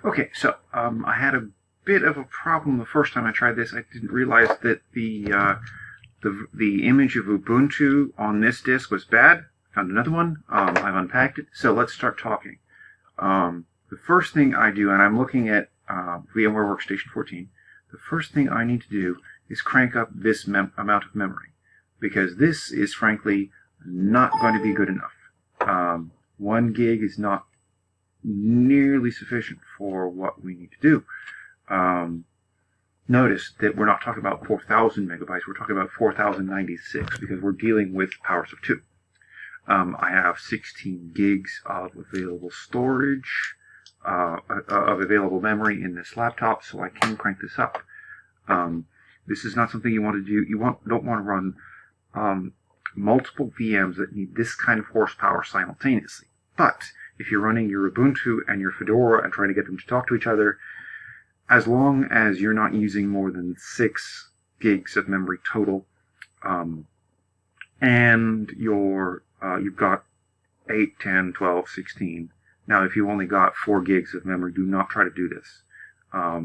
Okay, so I had a bit of a problem the first time I tried this. I didn't realize that the image of Ubuntu on this disk was bad. Found another one. I've unpacked it. So let's start talking. The first thing I do, and I'm looking at VMware Workstation 14, the first thing I need to do is crank up this amount of memory, because this is frankly not going to be good enough. 1 gig is not nearly sufficient for what we need to do. Notice that we're not talking about 4,000 megabytes, we're talking about 4,096 because we're dealing with powers of 2. I have 16 gigs of available storage, of available memory in this laptop, so I can crank this up. This is not something you want to do. You don't want to run multiple VMs that need this kind of horsepower simultaneously. But if you're running your Ubuntu and your Fedora and trying to get them to talk to each other, as long as you're not using more than 6 gigs of memory total, and you've got 8, 10, 12, 16. Now, if you only got 4 gigs of memory, do not try to do this.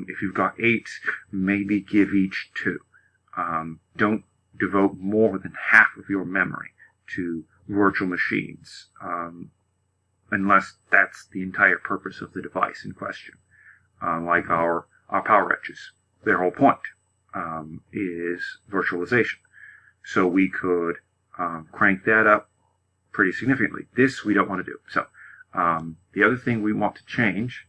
If you've got 8, maybe give each 2. Don't devote more than half of your memory to virtual machines, unless that's the entire purpose of the device in question. Like our Power Etches. Their whole point is virtualization. So we could crank that up pretty significantly. This we don't want to do. So the other thing we want to change,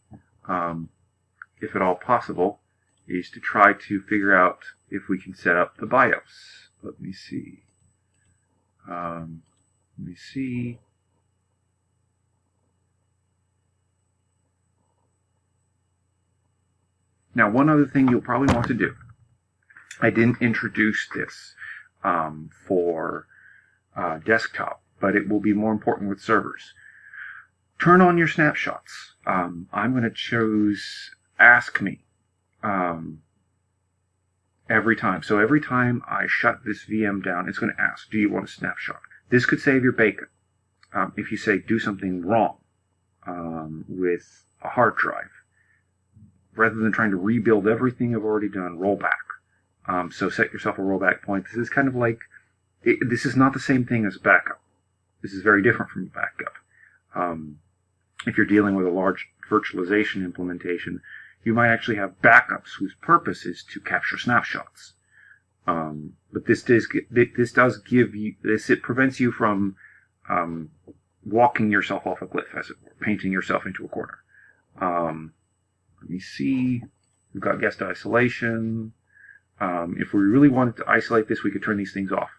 if at all possible, is to try to figure out if we can set up the BIOS. Let me see. Now, one other thing you'll probably want to do, I didn't introduce this for desktop, but it will be more important with servers. Turn on your snapshots. I'm going to choose Ask Me every time. So every time I shut this VM down, it's going to ask, do you want a snapshot? This could save your bacon. If you say, do something wrong with a hard drive, rather than trying to rebuild everything you've already done, roll back. So set yourself a rollback point. This is kind of like, this is not the same thing as backup. This is very different from backup. If you're dealing with a large virtualization implementation, you might actually have backups whose purpose is to capture snapshots. But this does give you this. It prevents you from walking yourself off a cliff, as it were, painting yourself into a corner. Let me see. We've got guest isolation. If we really wanted to isolate this, we could turn these things off.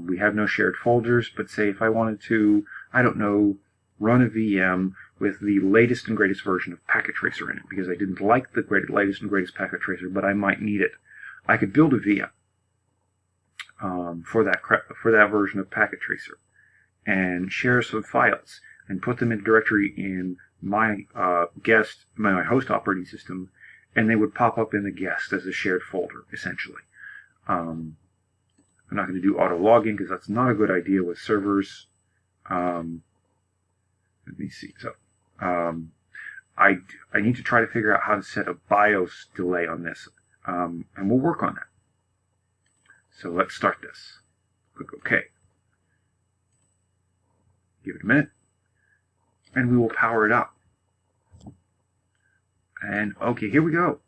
We have no shared folders, but say if I wanted to, I don't know, run a VM with the latest and greatest version of Packet Tracer in it, because I didn't like the latest and greatest Packet Tracer, but I might need it. I could build a VM for that version of Packet Tracer and share some files and put them in a directory in my my host operating system, and they would pop up in the guest as a shared folder, essentially. I'm not going to do auto logging because that's not a good idea with servers. Let me see. So I need to try to figure out how to set a BIOS delay on this, and we'll work on that. So let's start this. Click OK. Give it a minute, and we will power it up. And okay, here we go.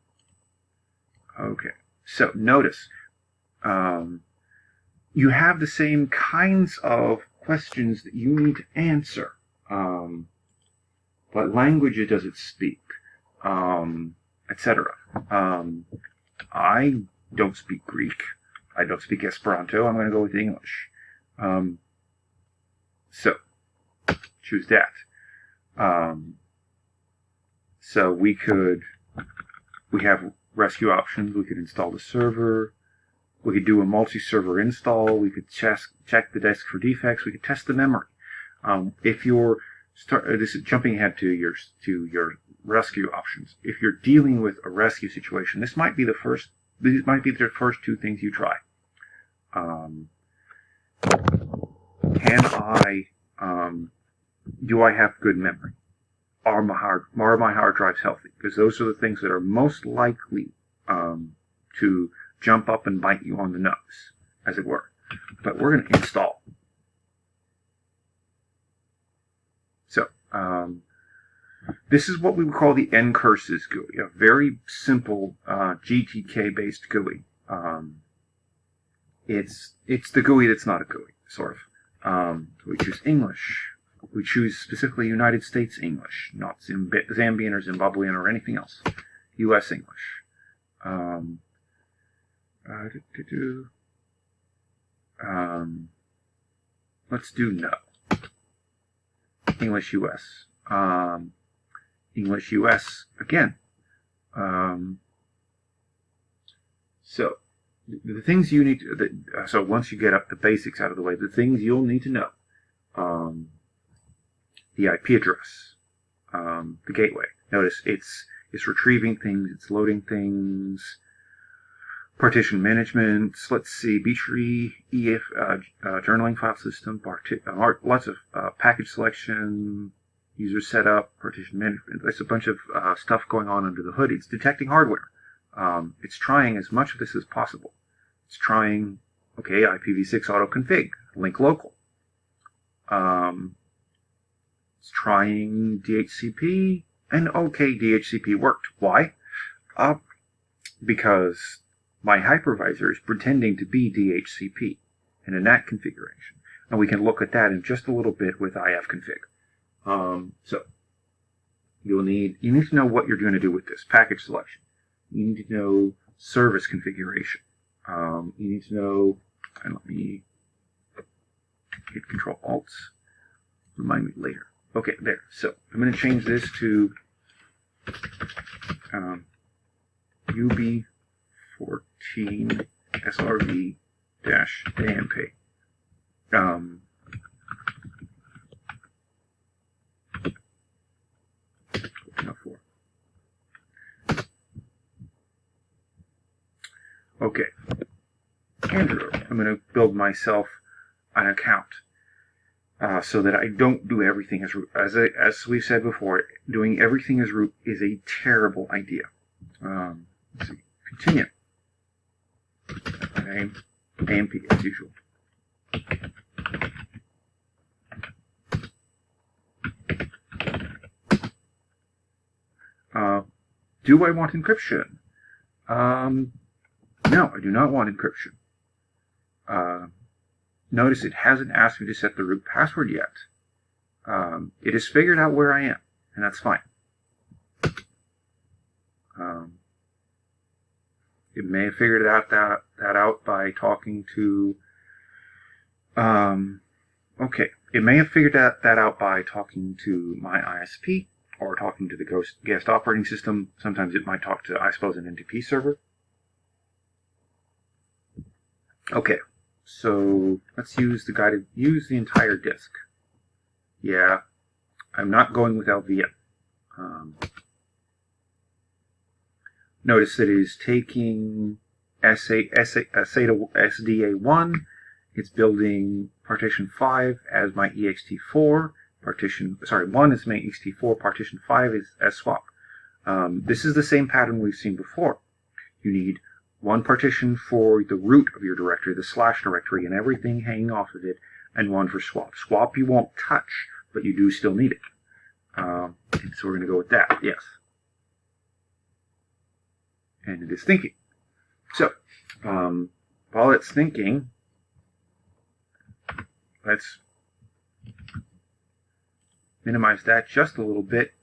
Okay, so notice you have the same kinds of questions that you need to answer. What language does it speak, etc. I don't speak Greek. I don't speak Esperanto. I'm going to go with English. So choose that. So we have rescue options. We could install the server. We could do a multi-server install. We could check the disk for defects. We could test the memory. If you're this is jumping ahead to your rescue options. If you're dealing with a rescue situation, these might be the first 2 things you try. Do I have good memory? are my hard drives healthy? Because those are the things that are most likely to jump up and bite you on the nose, as it were. But we're going to install. So, this is what we would call the N-curses GUI, a very simple GTK-based GUI. It's the GUI that's not a GUI, sort of. So we choose English. We choose specifically United States English, not Zambian or Zimbabwean or anything else. U.S. English. Let's do no. English U.S. English U.S. again. So the things you need to, so once you get up the basics out of the way, the things you'll need to know. The IP address, the gateway. Notice it's retrieving things, it's loading things. Partition management. Let's see, B-tree, EF, journaling file system, lots of package selection, user setup, partition management. There's a bunch of stuff going on under the hood. It's detecting hardware. It's trying as much of this as possible. It's trying, okay, IPv6 autoconfig, link local. It's trying DHCP, and okay, DHCP worked. Why? Because my hypervisor is pretending to be DHCP in a NAT configuration. And we can look at that in just a little bit with ifconfig. So you need to know what you're going to do with this. Package selection. You need to know service configuration. You need to know, and let me hit Control-Alt. Remind me later. Okay, there. So I'm going to change this to UB14 SRV-AMP. Okay. Android. I'm going to build myself an account. So that I don't do everything as root. As we've said before, doing everything as root is a terrible idea. Let's see. Continue. Name, AMP as usual. Do I want encryption? No, I do not want encryption. Notice it hasn't asked me to set the root password yet. It has figured out where I am, and that's fine. It may have figured that out by talking to. Okay, it may have figured that out by talking to my ISP or talking to the guest operating system. Sometimes it might talk to, I suppose, an NTP server. Okay. So let's use use the entire disk. Yeah, I'm not going with LVM. Notice that it is taking SDA1. It's building partition 5 as my ext4. 1 is my ext4. Partition 5 is swap. This is the same pattern we've seen before. You need one partition for the root of your directory, the slash directory, and everything hanging off of it, and one for swap. Swap you won't touch, but you do still need it. So we're going to go with that, yes. And it is thinking. So, while it's thinking, let's minimize that just a little bit.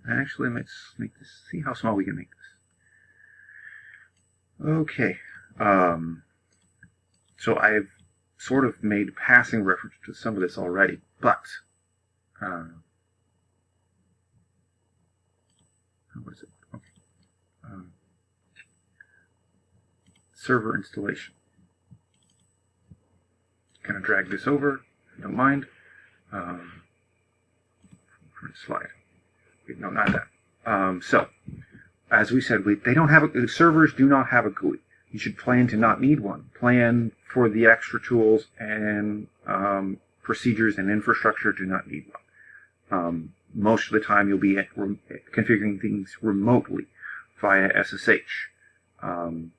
Actually, let's make this, see how small we can make this. Okay, so I've sort of made passing reference to some of this already, but how is it? Okay. Server installation. Kind of drag this over, if you don't mind. Slide. Okay, no, not that. So. As we said, they don't have servers do not have a GUI. You should plan to not need one. Plan for the extra tools and procedures and infrastructure to not need one. most of the time you'll be configuring things remotely via SSH. And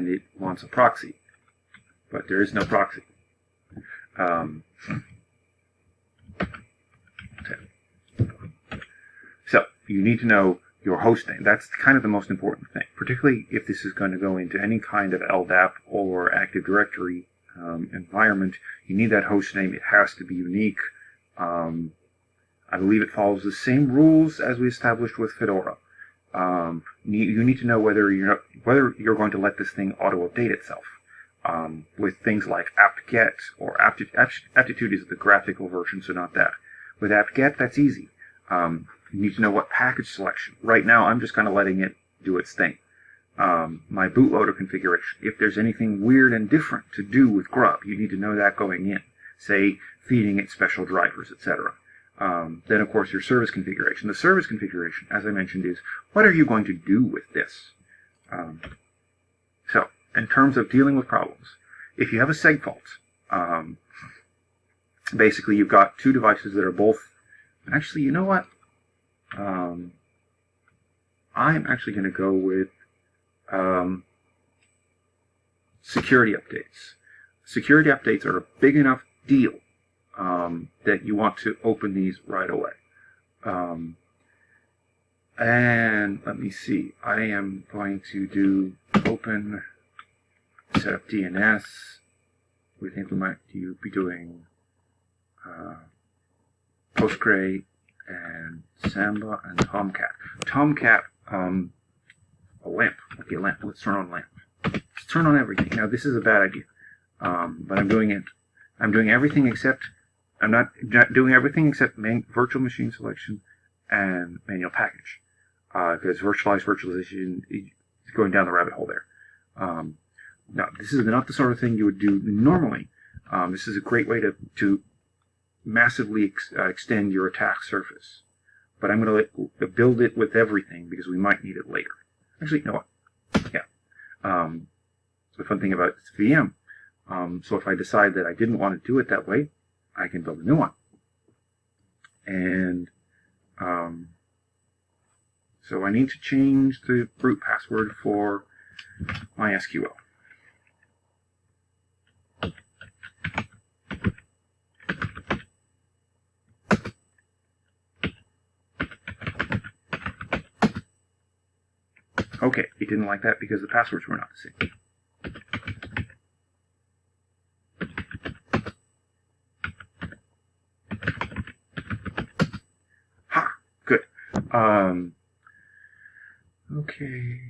it wants a proxy, but there is no proxy. So you need to know your host name. That's kind of the most important thing, particularly if this is going to go into any kind of LDAP or Active Directory environment. You need that host name. It has to be unique. I believe it follows the same rules as we established with Fedora. You need to know whether you're going to let this thing auto-update itself. With things like apt-get, or aptitude is the graphical version, so not that. With apt-get, that's easy. You need to know what package selection. Right now, I'm just kind of letting it do its thing. My bootloader configuration. If there's anything weird and different to do with Grub, you need to know that going in. Say, feeding it special drivers, etc. Then, of course, your service configuration. The service configuration, as I mentioned, is what are you going to do with this? So, in terms of dealing with problems, if you have a segfault, basically you've got two devices that are both... Actually, you know what? I'm actually going to go with security updates. Security updates are a big enough deal that you want to open these right away. And let me see. I am going to do open, set up DNS. We think we might be doing Postgre and Samba and Tomcat. Tomcat, a lamp. Okay, lamp. Let's turn on lamp. Let's turn on everything. Now, this is a bad idea, but I'm doing it. I'm doing everything except, I'm not doing everything except virtual machine selection and manual package, because virtualization is going down the rabbit hole there. Now, this is not the sort of thing you would do normally. This is a great way to massively extend your attack surface. But I'm going to build it with everything because we might need it later. Actually, you know what? Yeah. The fun thing about this VM, so if I decide that I didn't want to do it that way, I can build a new one. And so I need to change the root password for MySQL. Okay, it didn't like that because the passwords were not the same. Ha! Good. Okay.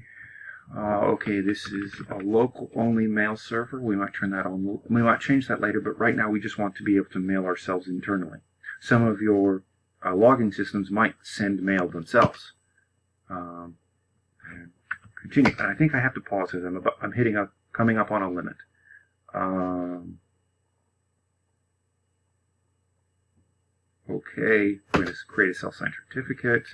Okay, this is a local-only mail server. We might turn that on. We might change that later, but right now we just want to be able to mail ourselves internally. Some of your logging systems might send mail themselves. And continue. And I think I have to pause because I'm coming up on a limit. Okay, we're going to create a self-signed certificate.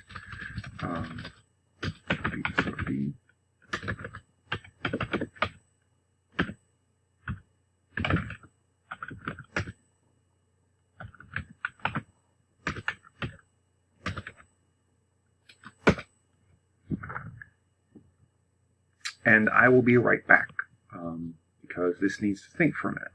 And I will be right back because this needs to think for a minute.